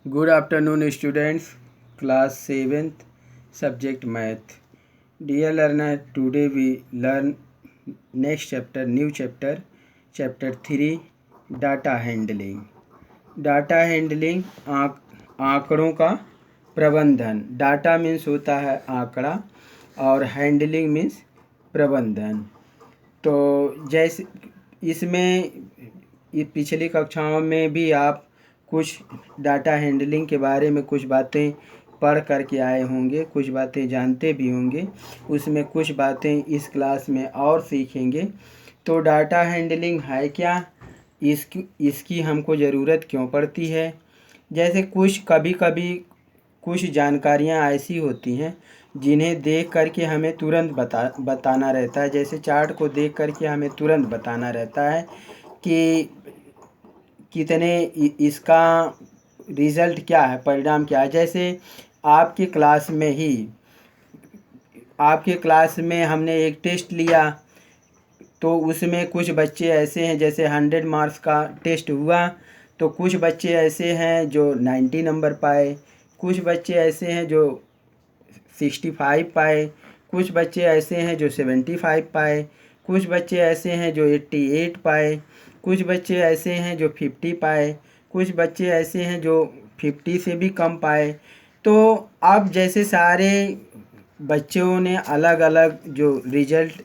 Good afternoon, students. Class 7th, subject math. Dear learner, today we learn next chapter, new chapter, chapter 3, data handling. Data handling आंकड़ों का प्रबंधन। Data means होता है आंकड़ा और handling means प्रबंधन। तो जैसे इसमें पिछली कक्षाओं में भी आप कुछ डाटा हैंडलिंग के बारे में कुछ बातें पढ़ करके आए होंगे, कुछ बातें जानते भी होंगे। उसमें कुछ बातें इस क्लास में और सीखेंगे। तो डाटा हैंडलिंग है क्या, इसकी हमको ज़रूरत क्यों पड़ती है। जैसे कभी कभी कुछ जानकारियाँ ऐसी होती हैं जिन्हें देख करके हमें तुरंत बताना रहता है। जैसे चार्ट को देख करके हमें तुरंत बताना रहता है कि कितने इसका रिज़ल्ट क्या है, परिणाम क्या है। जैसे आपके क्लास में हमने एक टेस्ट लिया, तो उसमें कुछ बच्चे ऐसे हैं, जैसे 100 मार्क्स का टेस्ट हुआ तो कुछ बच्चे ऐसे हैं जो 90 नंबर पाए, कुछ बच्चे ऐसे हैं जो 65 पाए, कुछ बच्चे ऐसे हैं जो 75 पाए, कुछ बच्चे ऐसे हैं जो 88 पाए, कुछ बच्चे ऐसे हैं जो 50 पाए, कुछ बच्चे ऐसे हैं जो 50 से भी कम पाए। तो अब जैसे सारे बच्चों ने अलग अलग जो रिजल्ट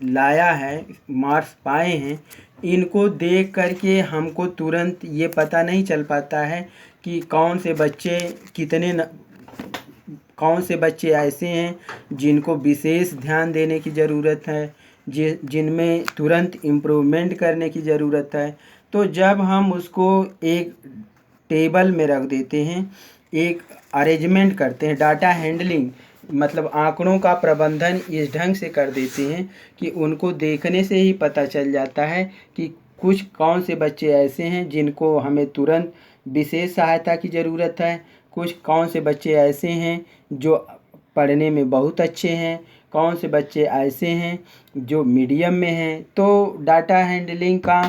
लाया है, मार्क्स पाए हैं, इनको देख करके हमको तुरंत ये पता नहीं चल पाता है कि कौन से बच्चे ऐसे हैं जिनको विशेष ध्यान देने की ज़रूरत है, जिनमें तुरंत इम्प्रूवमेंट करने की ज़रूरत है। तो जब हम उसको एक टेबल में रख देते हैं, एक अरेंजमेंट करते हैं, डाटा हैंडलिंग मतलब आंकड़ों का प्रबंधन इस ढंग से कर देते हैं कि उनको देखने से ही पता चल जाता है कि कौन से बच्चे ऐसे हैं जिनको हमें तुरंत विशेष सहायता की ज़रूरत है, कौन से बच्चे ऐसे हैं जो पढ़ने में बहुत अच्छे हैं, कौन से बच्चे ऐसे हैं जो मीडियम में हैं। तो डाटा हैंडलिंग का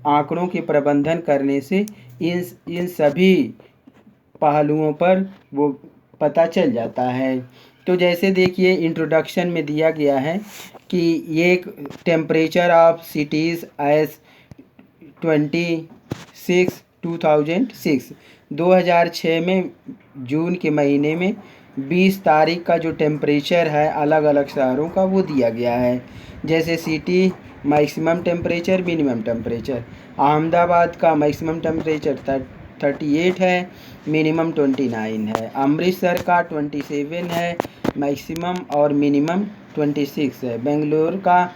आंकड़ों के प्रबंधन करने से इन सभी पहलुओं पर वो पता चल जाता है। तो जैसे देखिए इंट्रोडक्शन में दिया गया है कि ये एक टेम्परेचर ऑफ सिटीज़ एज 2006 में जून के महीने में 20 तारीख का जो टेम्परेचर है अलग अलग शहरों का वो दिया गया है। जैसे city maximum temperature, minimum temperature, Ahmedabad का मैक्सिमम टेम्परेचर 38 है, मिनिमम 29 है। अमृतसर का 27 है मैक्सिमम और मिनिमम 26 है। बेंगलोर का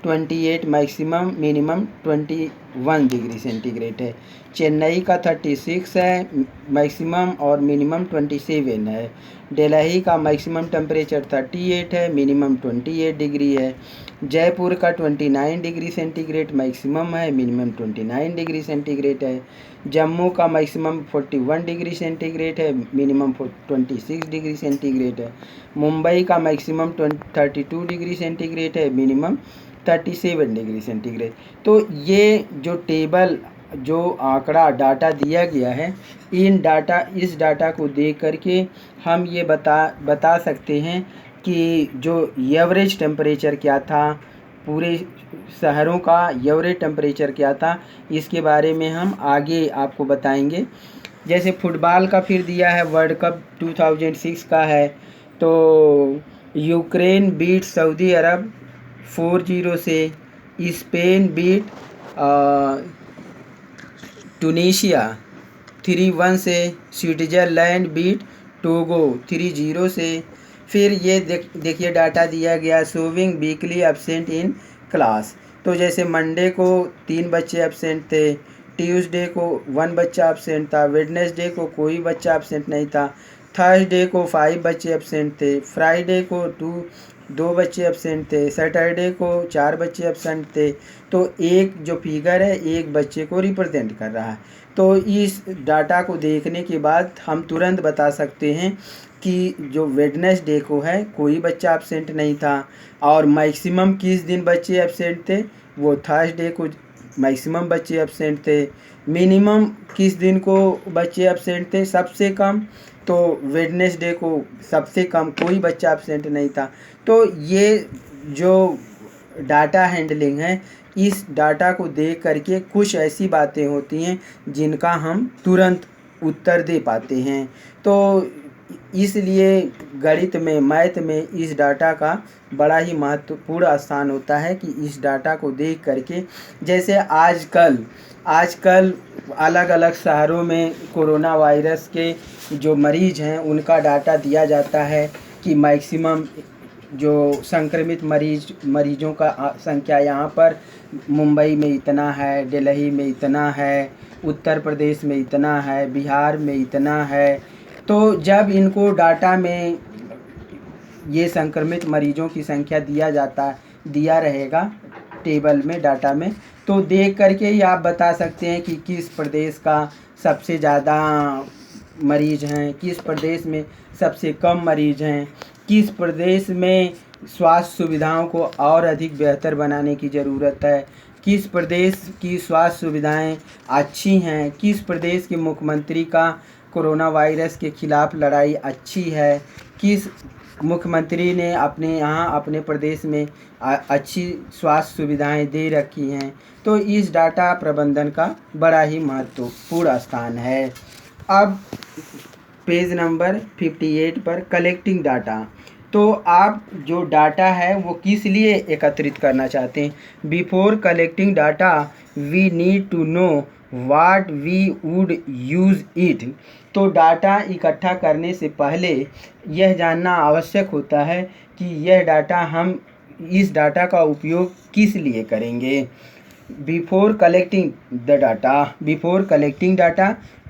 28 मैक्सिमम, मिनिमम 21 डिग्री सेंटीग्रेड है। चेन्नई का 36 है मैक्सिमम और मिनिमम 27 है। दिल्ली का मैक्सिमम टेम्परेचर 38 है, मिनिमम 28 डिग्री है। जयपुर का 29 डिग्री सेंटीग्रेड मैक्सिमम है, मिनिमम 29 डिग्री सेंटीग्रेड है। जम्मू का मैक्सिमम 41 डिग्री सेंटीग्रेड है, मिनिमम 26 डिग्री सेंटीग्रेड है। मुंबई का मैक्सिमम 32 डिग्री सेंटीग्रेड है, मिनिमम 37 डिग्री सेंटीग्रेड। तो ये जो टेबल, जो आंकड़ा डाटा दिया गया है, इस डाटा को देख करके हम ये बता सकते हैं कि जो एवरेज टेम्परेचर क्या था, पूरे शहरों का एवरेज टेम्परेचर क्या था, इसके बारे में हम आगे आपको बताएंगे। जैसे फुटबॉल का फिर दिया है, वर्ल्ड कप 2006 का है। तो यूक्रेन बीट सऊदी अरब 4-0 से, स्पेन बीट टूनीशिया 3-1 से, स्विट्ज़रलैंड बीट टोगो 3-0 से। फिर ये देखिए डाटा दिया गया, showing weekly absent in class. तो जैसे मंडे को 3 बच्चे एब्सेंट थे, ट्यूसडे को 1 बच्चा एब्सेंट था, वेडनेसडे को कोई बच्चा एब्सेंट नहीं था, थर्सडे को 5 बच्चे एब्सेंट थे, फ्राइडे को 2 बच्चे एब्सेंट थे, सैटरडे को 4 बच्चे एब्सेंट थे। तो एक जो फिगर है एक बच्चे को रिप्रेजेंट कर रहा है। तो इस डाटा को देखने के बाद हम तुरंत बता सकते हैं कि जो वेडनेसडे को है कोई बच्चा एब्सेंट नहीं था, और मैक्सिमम किस दिन बच्चे एब्सेंट थे, वो थर्सडे को मैक्सिमम बच्चे एब्सेंट थे। मिनिमम किस दिन को बच्चे एब्सेंट थे सबसे कम, तो वेडनेसडे को सबसे कम कोई बच्चा एब्सेंट नहीं था। तो ये जो डाटा हैंडलिंग है, इस डाटा को देख करके कुछ ऐसी बातें होती हैं जिनका हम तुरंत उत्तर दे पाते हैं। तो इसलिए गणित में, मैथ में इस डाटा का बड़ा ही महत्वपूर्ण स्थान होता है कि इस डाटा को देख करके, जैसे आजकल अलग अलग शहरों में कोरोना वायरस के जो मरीज हैं उनका डाटा दिया जाता है कि मैक्सिमम जो संक्रमित मरीजों का संख्या यहाँ पर मुंबई में इतना है, दिल्ली में इतना है, उत्तर प्रदेश में इतना है, बिहार में इतना है। तो जब इनको डाटा में ये संक्रमित मरीजों की संख्या दिया रहेगा टेबल में, डाटा में, तो देख करके ही आप बता सकते हैं कि किस प्रदेश का सबसे ज़्यादा मरीज हैं, किस प्रदेश में सबसे कम मरीज हैं, किस प्रदेश में स्वास्थ्य सुविधाओं को और अधिक बेहतर बनाने की ज़रूरत है, किस प्रदेश की स्वास्थ्य सुविधाएं अच्छी हैं, किस प्रदेश के मुख्यमंत्री का कोरोना वायरस के खिलाफ लड़ाई अच्छी है, किस मुख्यमंत्री ने अपने प्रदेश में अच्छी स्वास्थ्य सुविधाएं दे रखी हैं। तो इस डाटा प्रबंधन का बड़ा ही महत्वपूर्ण स्थान है। अब पेज नंबर 58 पर कलेक्टिंग डाटा। तो आप जो डाटा है वो किस लिए एकत्रित करना चाहते हैं। Before collecting data we need to know what we would use it. तो डाटा इकट्ठा करने से पहले यह जानना आवश्यक होता है कि हम इस डाटा का उपयोग किस लिए करेंगे। बिफोर कलेक्टिंग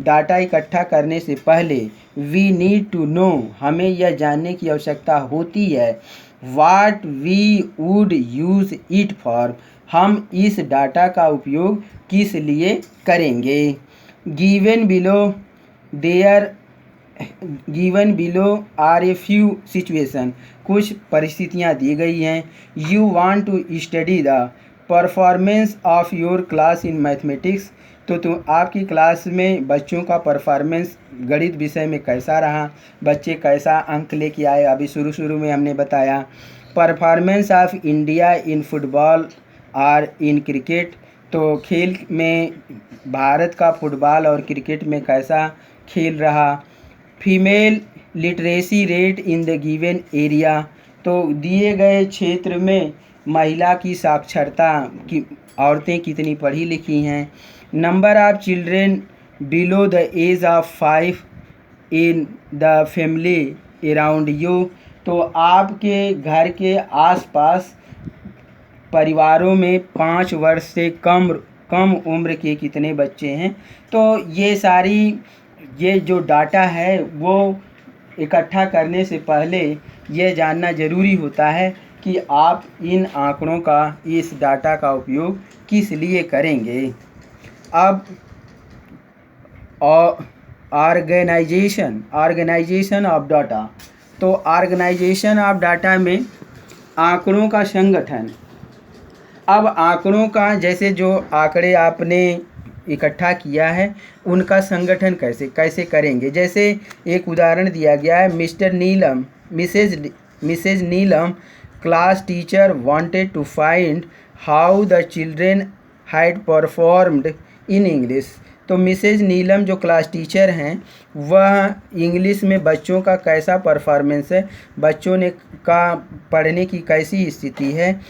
डाटा इकट्ठा करने से पहले वी नीड टू नो, हमें यह जानने की आवश्यकता होती है, what we would use it for, हम इस डाटा का उपयोग किस लिए करेंगे। Given below are a few situation, कुछ परिस्थितियाँ दी गई हैं। You want to study the performance of your class in mathematics. तो आपकी क्लास में बच्चों का परफॉर्मेंस गणित विषय में कैसा रहा, बच्चे कैसा अंक लेके आए। अभी शुरू में हमने बताया performance of India in football और इन क्रिकेट, तो खेल में भारत का फुटबॉल और क्रिकेट में कैसा खेल रहा। Female literacy rate in the given area, तो दिए गए क्षेत्र में महिला की साक्षरता की, औरतें कितनी पढ़ी लिखी हैं। Number of children below the age of 5 in the family around you, तो आपके घर के आसपास परिवारों में 5 वर्ष से कम उम्र के कितने बच्चे हैं। तो ये जो डाटा है वो इकट्ठा करने से पहले ये जानना ज़रूरी होता है कि आप इन आंकड़ों का, इस डाटा का उपयोग किस लिए करेंगे। अब ऑर्गेनाइजेशन ऑफ डाटा, तो ऑर्गेनाइजेशन ऑफ डाटा में आंकड़ों का संगठन। अब आंकड़ों का, जैसे जो आंकड़े आपने इकट्ठा किया है उनका संगठन कैसे करेंगे। जैसे एक उदाहरण दिया गया है, Mrs Neelam class teacher wanted to find how the children had performed in English. तो मिसेज नीलम जो क्लास टीचर हैं वह इंग्लिश में बच्चों का कैसा परफॉर्मेंस है, बच्चों ने का पढ़ने की कैसी स्थिति है।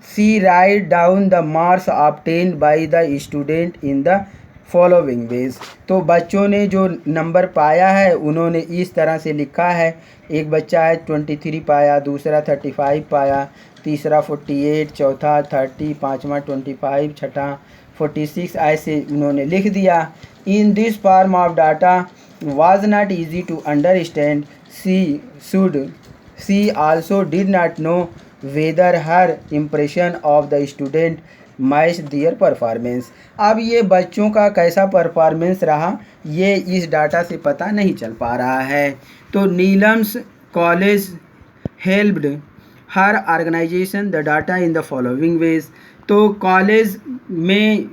She write down the marks obtained by the student in the following ways। तो बच्चों ने जो नंबर पाया है उन्होंने इस तरह से लिखा है। एक बच्चा है 23 पाया, दूसरा 35 पाया, तीसरा 48, चौथा 30, पाँचवा 25, छठा 46, ऐसे उन्होंने लिख दिया। In this form of data was not easy to understand. She also did not know whether her impression of the student matched their performance। अब ये बच्चों का कैसा परफॉर्मेंस रहा ये इस डाटा से पता नहीं चल पा रहा है। तो Neelam's college helped her organisation the data in the following ways. तो कॉलेज में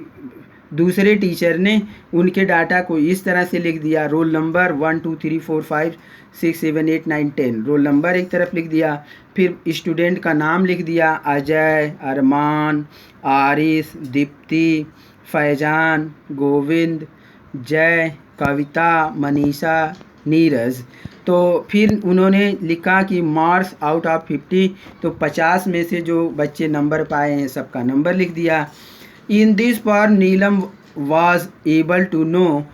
दूसरे टीचर ने उनके डाटा को इस तरह से लिख दिया, रोल नंबर 1 2 3 4 5 6 7 8 9 10, रोल नंबर एक तरफ लिख दिया, फिर स्टूडेंट का नाम लिख दिया, अजय, अरमान, आरिस, दीप्ति, फैजान, गोविंद, जय, कविता, मनीषा, नीरज। तो फिर उन्होंने लिखा कि मार्क्स आउट ऑफ 50, तो 50 में से जो बच्चे नंबर पाए हैं सबका नंबर लिख दिया। In this for Neelam was able to know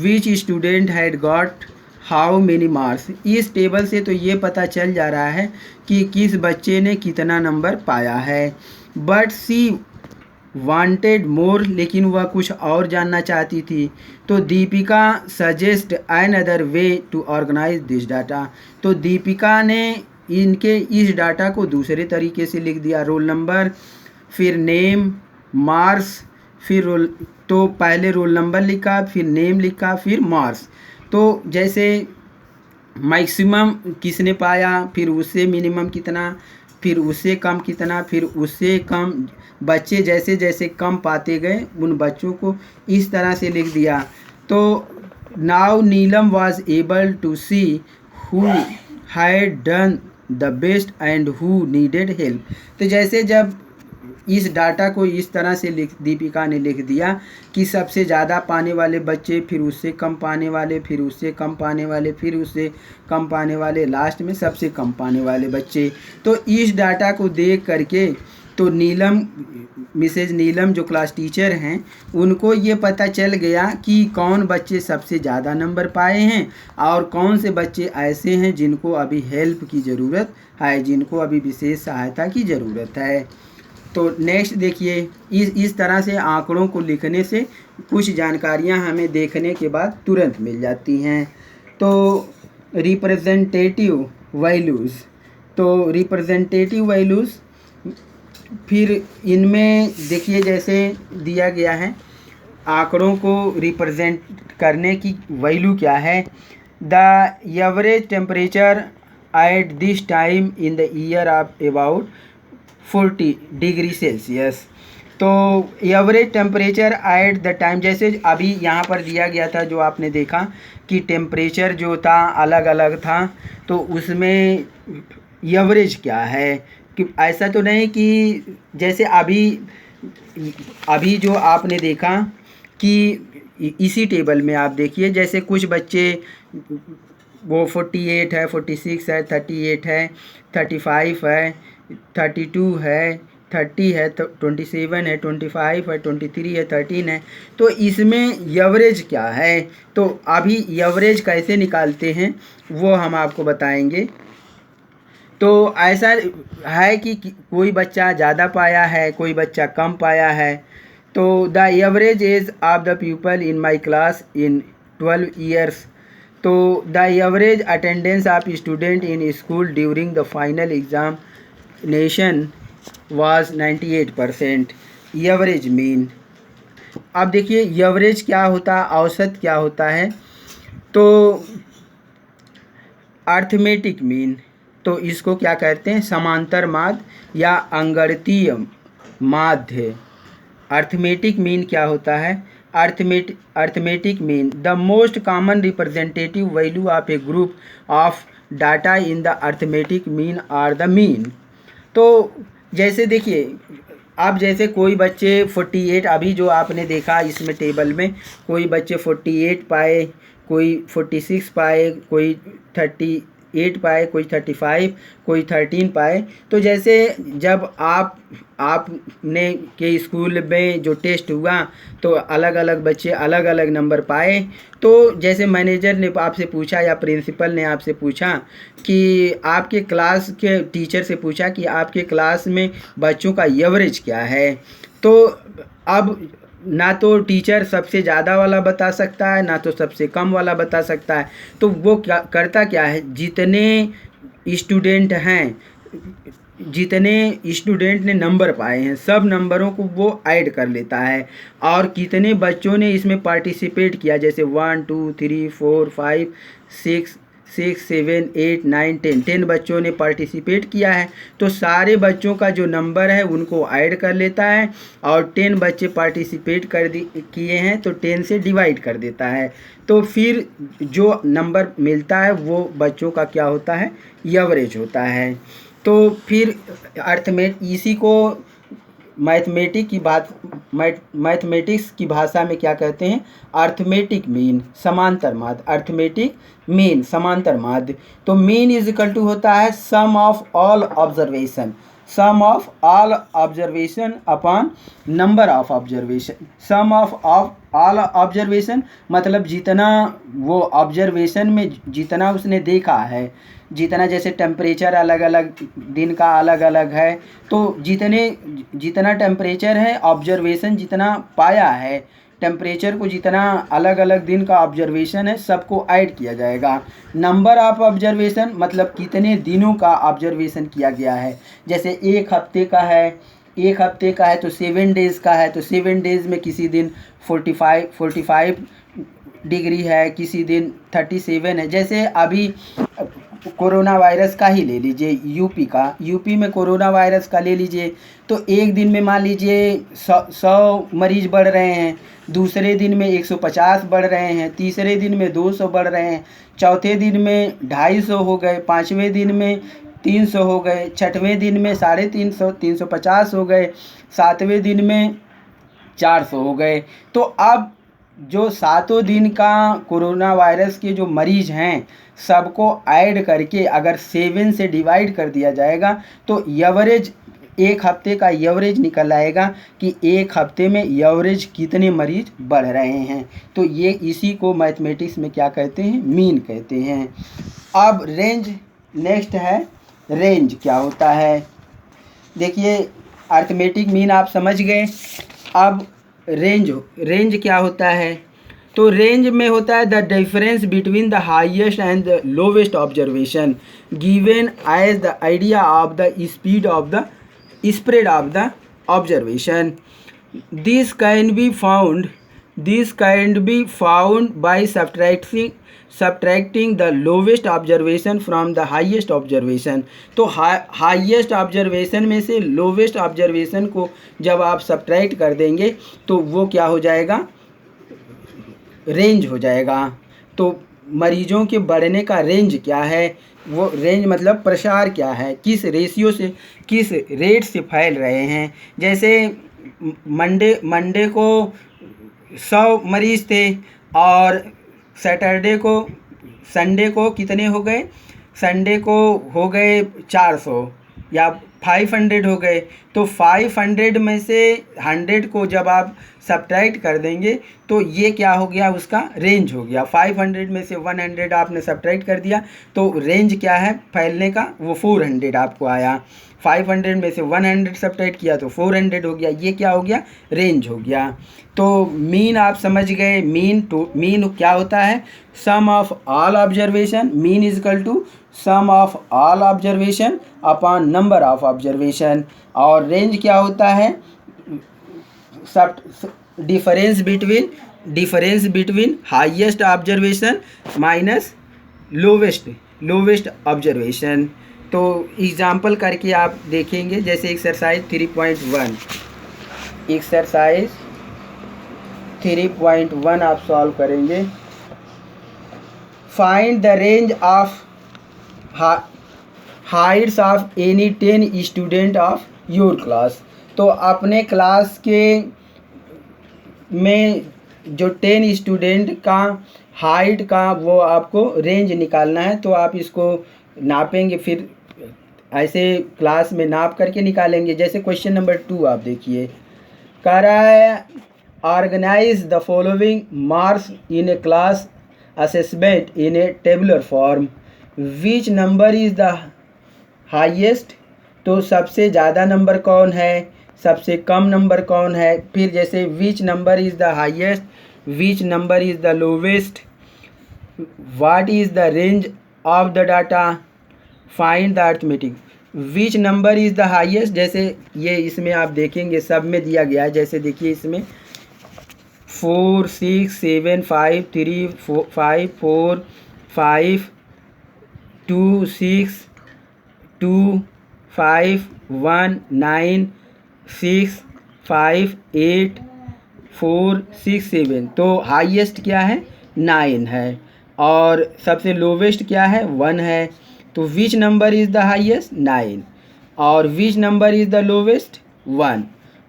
which student had got how many marks। इस टेबल से तो ये पता चल जा रहा है कि किस बच्चे ने कितना नंबर पाया है। बट सी वांटेड मोर, लेकिन वह कुछ और जानना चाहती थी। तो Deepika suggest another way to organise this data. तो दीपिका ने इनके इस डाटा को दूसरे तरीके से लिख दिया, रोल नंबर, फिर नेम, मार्क्स, फिर रोल, तो पहले रोल नंबर लिखा, फिर नेम लिखा, फिर मार्क्स। तो जैसे मैक्सिमम किसने पाया, फिर उससे मिनिमम कितना, फिर उससे कम कितना, फिर उससे कम, बच्चे जैसे जैसे कम पाते गए उन बच्चों को इस तरह से लिख दिया। तो now Neelam was able to see who had done the best and who needed help. तो जैसे जब इस डाटा को इस तरह से दीपिका ने लिख दिया कि सबसे ज़्यादा पाने वाले बच्चे, फिर उससे कम पाने वाले, फिर उससे कम पाने वाले, फिर उससे कम पाने वाले, लास्ट में सबसे कम पाने वाले बच्चे। तो इस डाटा को देख करके तो नीलम, मिसेज नीलम जो क्लास टीचर हैं, उनको ये पता चल गया कि कौन बच्चे सबसे ज़्यादा नंबर पाए हैं और कौन से बच्चे ऐसे हैं जिनको अभी हेल्प की ज़रूरत है, जिनको अभी विशेष सहायता की ज़रूरत है। तो नेक्स्ट देखिए, इस तरह से आंकड़ों को लिखने से कुछ जानकारियां हमें देखने के बाद तुरंत मिल जाती हैं। तो रिप्रेजेंटेटिव वैल्यूज़, तो रिप्रेजेंटेटिव वैल्यूज़ फिर इनमें देखिए जैसे दिया गया है आंकड़ों को रिप्रेजेंट करने की वैल्यू क्या है। The average temperature at this time in the year of about 40 degree Celsius. तो average temperature at the time, जैसे अभी यहाँ पर दिया गया था जो आपने देखा कि टेम्परेचर जो था अलग अलग था, तो उसमें एवरेज क्या है, कि ऐसा तो नहीं कि जैसे अभी जो आपने देखा कि इसी टेबल में आप देखिए जैसे कुछ बच्चे वो 48 है, 46 है, 38 है, 35 है, 32 है, 30 है, 27 है, 25 है, 23 है, 13 है। तो इसमें एवरेज क्या है, तो अभी एवरेज कैसे निकालते हैं वो हम आपको बताएंगे। तो ऐसा है कि कोई बच्चा ज़्यादा पाया है, कोई बच्चा कम पाया है। तो the average age of the people in my class in 12 years. तो the average attendance of student in school during the final examination was 98%। Average mean, अब देखिए एवरेज क्या होता है, औसत क्या होता है। तो अर्थमेटिक मीन, तो इसको क्या कहते हैं, समांतर माध्य या अंगणितीय माध्य। अर्थमेटिक मीन क्या होता है, arithmetic mean the most common representative value of a group of data in the arithmetic mean are the mean. तो जैसे देखिए अब जैसे कोई बच्चे 48, अभी जो आपने देखा इसमें टेबल में कोई बच्चे 48 पाए, कोई 46 पाए, कोई 38 पाए, कोई 35, कोई 13 पाए। तो जैसे जब आपने के स्कूल में जो टेस्ट हुआ तो अलग अलग बच्चे अलग अलग नंबर पाए। तो जैसे मैनेजर ने आपसे पूछा या प्रिंसिपल ने आपसे पूछा कि आपके क्लास के टीचर से पूछा कि आपके क्लास में बच्चों का एवरेज क्या है। तो अब ना तो टीचर सबसे ज़्यादा वाला बता सकता है, ना तो सबसे कम वाला बता सकता है। तो वो क्या करता क्या है, जितने स्टूडेंट हैं, जितने स्टूडेंट ने नंबर पाए हैं सब नंबरों को वो ऐड कर लेता है, और कितने बच्चों ने इसमें पार्टिसिपेट किया, जैसे 1 2 3 4 5 6 6 7 8 9 10 बच्चों ने पार्टिसिपेट किया है, तो सारे बच्चों का जो नंबर है उनको ऐड कर लेता है, और 10 बच्चे पार्टिसिपेट किए हैं तो 10 से डिवाइड कर देता है। तो फिर जो नंबर मिलता है वो बच्चों का क्या होता है, एवरेज होता है। तो फिर इसी को मैथमेटिक्स की भाषा में क्या कहते हैं, अर्थमेटिक मीन, समांतर माध्य, अर्थमेटिक मीन समांतर माध्य। तो मीन इज इक्वल टू होता है sum of all observation, sum of all observation upon number of observation. Sum of all observation मतलब जितना वो ऑब्जर्वेशन में जितना उसने देखा है, जितना जैसे टेम्परेचर अलग अलग दिन का अलग अलग है, तो जितना टेम्परेचर है ऑब्जर्वेशन जितना पाया है, टेम्परेचर को जितना अलग अलग दिन का ऑब्जर्वेशन है सबको ऐड किया जाएगा। नंबर ऑफ ऑब्जर्वेशन मतलब कितने दिनों का ऑब्जर्वेशन किया गया है, जैसे एक हफ्ते का है तो 7 डेज़ का है, तो 7 डेज़ में किसी दिन 45 डिग्री है, किसी दिन 37 है। जैसे अभी कोरोना वायरस का ही ले लीजिए, यूपी में कोरोना वायरस का ले लीजिए, तो एक दिन में मान लीजिए 100 मरीज बढ़ रहे हैं, दूसरे दिन में 150 बढ़ रहे हैं, तीसरे दिन में 200 बढ़ रहे हैं, चौथे दिन में 250 हो गए, पाँचवें दिन में 300 हो गए, छठवें दिन में 350 350 हो गए, सातवें दिन में 400 हो गए। तो अब जो 7 दिन का कोरोना वायरस के जो मरीज हैं सबको ऐड करके अगर 7 से डिवाइड कर दिया जाएगा तो एवरेज, एक हफ्ते का एवरेज निकल आएगा कि एक हफ्ते में एवरेज कितने मरीज बढ़ रहे हैं। तो ये इसी को मैथमेटिक्स में क्या कहते हैं, मीन कहते हैं। अब रेंज नेक्स्ट है, रेंज क्या होता है, देखिए अर्थमेटिक मीन आप समझ गए। अब रेंज क्या होता है, तो रेंज में होता है the difference between the highest and the lowest observation given as the idea of the speed of the spread of the observation. This can be found by subtracting the lowest observation from the highest observation। तो highest observation में से lowest observation को जब आप subtract कर देंगे तो वो क्या हो जाएगा, रेंज हो जाएगा। तो मरीजों के बढ़ने का रेंज क्या है, वो रेंज मतलब प्रसार क्या है, किस रेशियो से, किस रेट से फैल रहे हैं। जैसे मंडे को 100 मरीज़ थे और संडे को कितने हो गए, संडे को हो गए 400 या 500 हो गए। तो 500 में से 100 को जब आप सब्ट्रैक्ट कर देंगे तो ये क्या हो गया, उसका रेंज हो गया। 500 में से 100 आपने सब्ट्रैक्ट कर दिया तो रेंज क्या है फैलने का, वो 400 आपको आया। 500 में से 100 सब्ट्रैक्ट किया तो 400 हो गया, ये क्या हो गया, रेंज हो गया। तो मीन आप समझ गए, मीन क्या होता है, sum of all observation, mean is equal to sum of all observation upon number of observation. और रेंज क्या होता है, सब difference between highest observation minus lowest observation. तो एग्जाम्पल करके आप देखेंगे, जैसे एक्सरसाइज 3.1 आप सॉल्व करेंगे। Find the range of heights of any 10 student of your class. तो अपने क्लास के में जो 10 स्टूडेंट का हाइट का वो आपको रेंज निकालना है। तो आप इसको नापेंगे, फिर ऐसे क्लास में नाप करके निकालेंगे। जैसे क्वेश्चन नंबर 2 आप देखिए, कह रहा है organise the following marks in a class assessment in a tabular form, which number is the highest. तो सबसे ज़्यादा नंबर कौन है, सबसे कम नंबर कौन है। फिर जैसे विच number is the highest, which number is the lowest, what is the range of the data, find the arithmetic, which number is the highest. जैसे ये इसमें आप देखेंगे सब में दिया गया है। जैसे देखिए इसमें 4 6 7 5 3 5 4 5 2 6 2 5 1 9 6 5 8 4 6 7। तो हाईएस्ट क्या है 9 है और सबसे लोवेस्ट क्या है 1 है। तो विच नंबर इज़ द हाईएस्ट 9 और विच number is the lowest 1।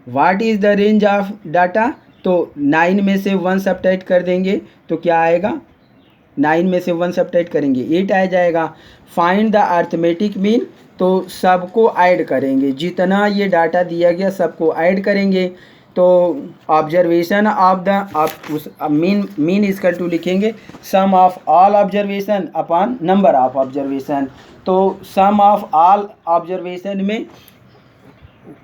What is the range of data. तो 9 में से 1 सब्ट्रैक्ट कर देंगे तो क्या आएगा 9 में से 1 सब्ट्रैक्ट करेंगे 8 आ जाएगा। Find the arithmetic mean. तो सबको ऐड करेंगे जितना ये डाटा दिया गया सबको ऐड करेंगे। तो ऑब्जर्वेशन ऑफ द उस मीन इजकल टू लिखेंगे sum of all observation upon number of observation. तो सम ऑफ ऑल ऑब्जर्वेशन में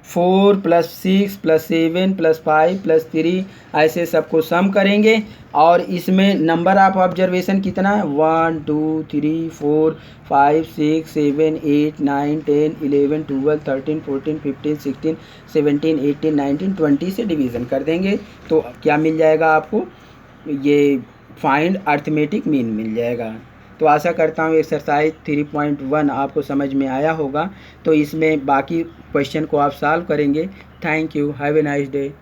4 + 6 + 7 + 5 + 3 ऐसे सबको सम करेंगे और इसमें नंबर ऑफ ऑब्जर्वेशन कितना है 1 2 3 4 5 6 7 8 9 10 11 12 13 14 15 16 17 18 19 20 से डिवीज़न कर देंगे तो क्या मिल जाएगा आपको ये फाइंड अर्थमेटिक मीन मिल जाएगा। तो आशा करता हूँ एक्सरसाइज 3.1 आपको समझ में आया होगा। तो इसमें बाकी क्वेश्चन को आप सॉल्व करेंगे। Thank you, have a nice day.